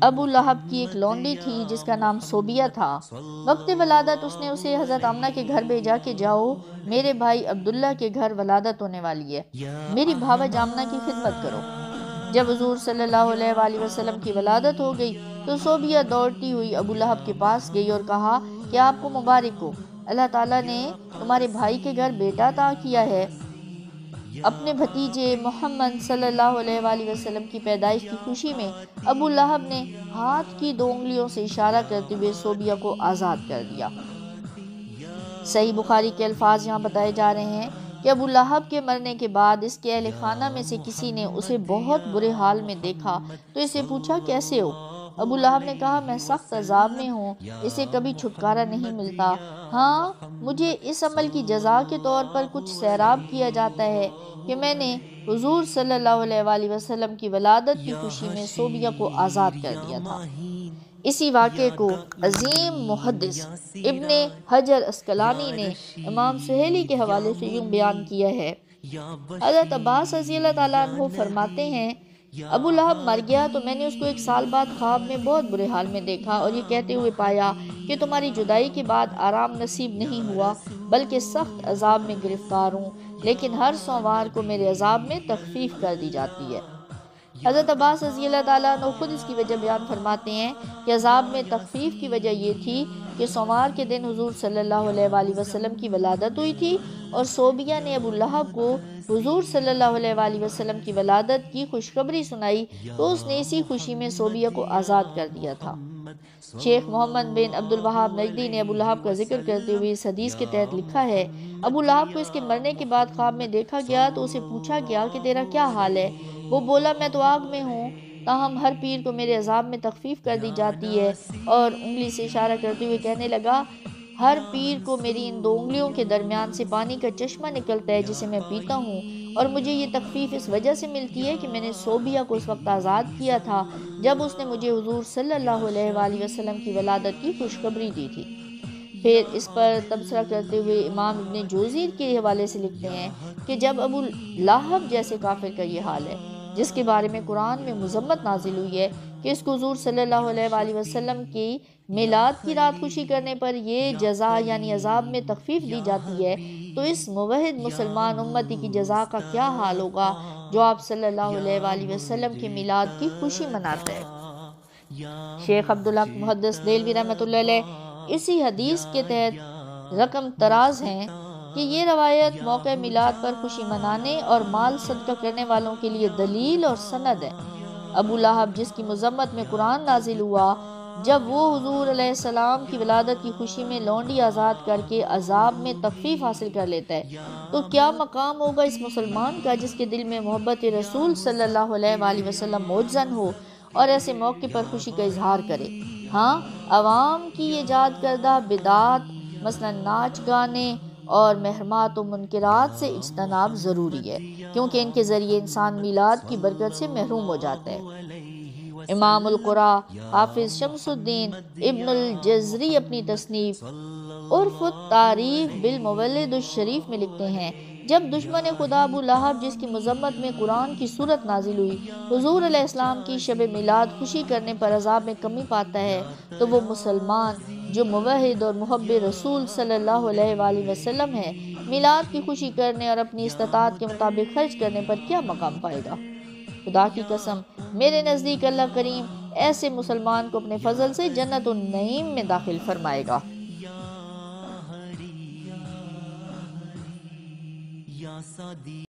ابو لہب کی ایک لونڈی تھی جس کا نام صوبیہ تھا۔ وقت ولادت اس نے اسے حضرت آمنہ کے گھر بھیجا کہ جاؤ، میرے بھائی عبداللہ کے گھر ولادت ہونے والی ہے، میری بھاوج آمنہ کی خدمت کرو۔ جب حضور صلی اللہ علیہ وآلہ وسلم کی ولادت ہو گئی تو صوبیہ دوڑتی ہوئی ابو لہب کے پاس گئی اور کہا کہ آپ کو مبارک ہو، اللہ تعالیٰ نے تمہارے بھائی کے گھر بیٹا عطا کیا ہے۔ اپنے بھتیجے محمد صلی اللہ علیہ وآلہ وسلم کی پیدائش کی خوشی میں ابو لہب نے ہاتھ کی 2 انگلیوں سے اشارہ کرتے ہوئے صوبیہ کو آزاد کر دیا۔ صحیح بخاری کے الفاظ یہاں بتائے جا رہے ہیں کہ ابو لہب کے مرنے کے بعد اس کے اہل خانہ میں سے کسی نے اسے بہت برے حال میں دیکھا تو اسے پوچھا کیسے ہو؟ ابو لہب نے کہا میں سخت عذاب میں ہوں، اسے کبھی چھٹکارا نہیں ملتا، ہاں مجھے اس عمل کی جزا کے طور پر کچھ سیراب کیا جاتا ہے کہ میں نے حضور صلی اللہ علیہ وآلہ وسلم کی ولادت کی خوشی میں صوبیہ کو آزاد کر دیا تھا۔ اسی واقعے کو عظیم محدث ابن حجر اسقلانی نے امام سہیلی کے حوالے سے یوں بیان کیا ہے۔ حضرت عباس رضی اللہ تعالیٰ عنہ فرماتے ہیں ابو لہب مر گیا تو میں نے اس کو 1 سال بعد خواب میں بہت برے حال میں دیکھا اور یہ کہتے ہوئے پایا کہ تمہاری جدائی کے بعد آرام نصیب نہیں ہوا بلکہ سخت عذاب میں گرفتار ہوں، لیکن ہر سوموار کو میرے عذاب میں تخفیف کر دی جاتی ہے۔ حضرت عباس رضی اللہ تعالیٰ عنہ خود اس کی وجہ بیان فرماتے ہیں کہ عذاب میں تخفیف کی وجہ یہ تھی کہ سوموار کے دن حضور صلی اللہ علیہ وآلہ وسلم کی ولادت ہوئی تھی اور صوبیہ نے ابو لہب کو حضور صلی اللہ علیہ وآلہ وسلم کی ولادت کی خوشخبری سنائی تو اس نے اسی خوشی میں صوبیہ کو آزاد کر دیا تھا۔ شیخ محمد بن عبد الوہاب نجدی نے ابو لہب کا ذکر کرتے ہوئے اس حدیث کے تحت لکھا ہے ابو لہب کو اس کے مرنے کے بعد خواب میں دیکھا گیا تو اسے پوچھا گیا کہ تیرا کیا حال ہے؟ وہ بولا میں تو آگ میں ہوں، تاہم ہر پیر کو میرے عذاب میں تخفیف کر دی جاتی ہے، اور انگلی سے اشارہ کرتے ہوئے کہنے لگا ہر پیر کو میری ان 2 انگلیوں کے درمیان سے پانی کا چشمہ نکلتا ہے جسے میں پیتا ہوں، اور مجھے یہ تخفیف اس وجہ سے ملتی ہے کہ میں نے صوبیہ کو اس وقت آزاد کیا تھا جب اس نے مجھے حضور صلی اللہ علیہ وآلہ وسلم کی ولادت کی خوشخبری دی تھی۔ پھر اس پر تبصرہ کرتے ہوئے امام ابن جوزی کے حوالے سے لکھتے ہیں کہ جب ابو لہب جیسے کافر کا یہ حال ہے جس کے بارے میں قرآن میں مذمت نازل ہوئی ہے کہ اس کو حضور صلی اللہ علیہ وآلہ وسلم کی میلاد کی رات خوشی کرنے پر یہ جزا یعنی عذاب میں تخفیف دی جاتی ہے، تو اس موحد مسلمان امتی کی جزا کا کیا حال ہوگا جو آپ صلی اللہ علیہ وآلہ وسلم کی میلاد کی خوشی مناتا ہے۔ شیخ عبدالحق محدث دہلوی رحمۃ اللہ علیہ اسی حدیث کے تحت رقم تراز ہیں کہ یہ روایت موقع میلاد پر خوشی منانے اور مال صدقہ کرنے والوں کے لیے دلیل اور سند ہے۔ ابو لہب جس کی مذمت میں قرآن نازل ہوا جب وہ حضور علیہ السلام کی ولادت کی خوشی میں لونڈی آزاد کر کے عذاب میں تخفیف حاصل کر لیتا ہے، تو کیا مقام ہوگا اس مسلمان کا جس کے دل میں محبت رسول صلی اللہ علیہ وآلہ وسلم موجزن ہو اور ایسے موقع پر خوشی کا اظہار کرے۔ ہاں عوام کی ایجاد کردہ بدعات مثلا ناچ گانے اور محرمات و منکرات سے اجتناب ضروری ہے کیونکہ ان کے ذریعے انسان میلاد کی برکت سے محروم ہو جاتا ہے۔ امام القرا حافظ شمس الدین ابن الجزری اپنی تصنیف عرف التعریف بالمولد الشریف میں لکھتے ہیں جب دشمن خدا ابو لہب جس کی مذمت میں قرآن کی صورت نازل ہوئی حضور علیہ السلام کی شب میلاد خوشی کرنے پر عذاب میں کمی پاتا ہے تو وہ مسلمان جو موحد اور محب رسول صلی اللہ علیہ وآلہ وسلم ہے میلاد کی خوشی کرنے اور اپنی استطاعت کے مطابق خرچ کرنے پر کیا مقام پائے گا؟ خدا کی قسم میرے نزدیک اللہ کریم ایسے مسلمان کو اپنے فضل سے جنت النعیم میں داخل فرمائے گا۔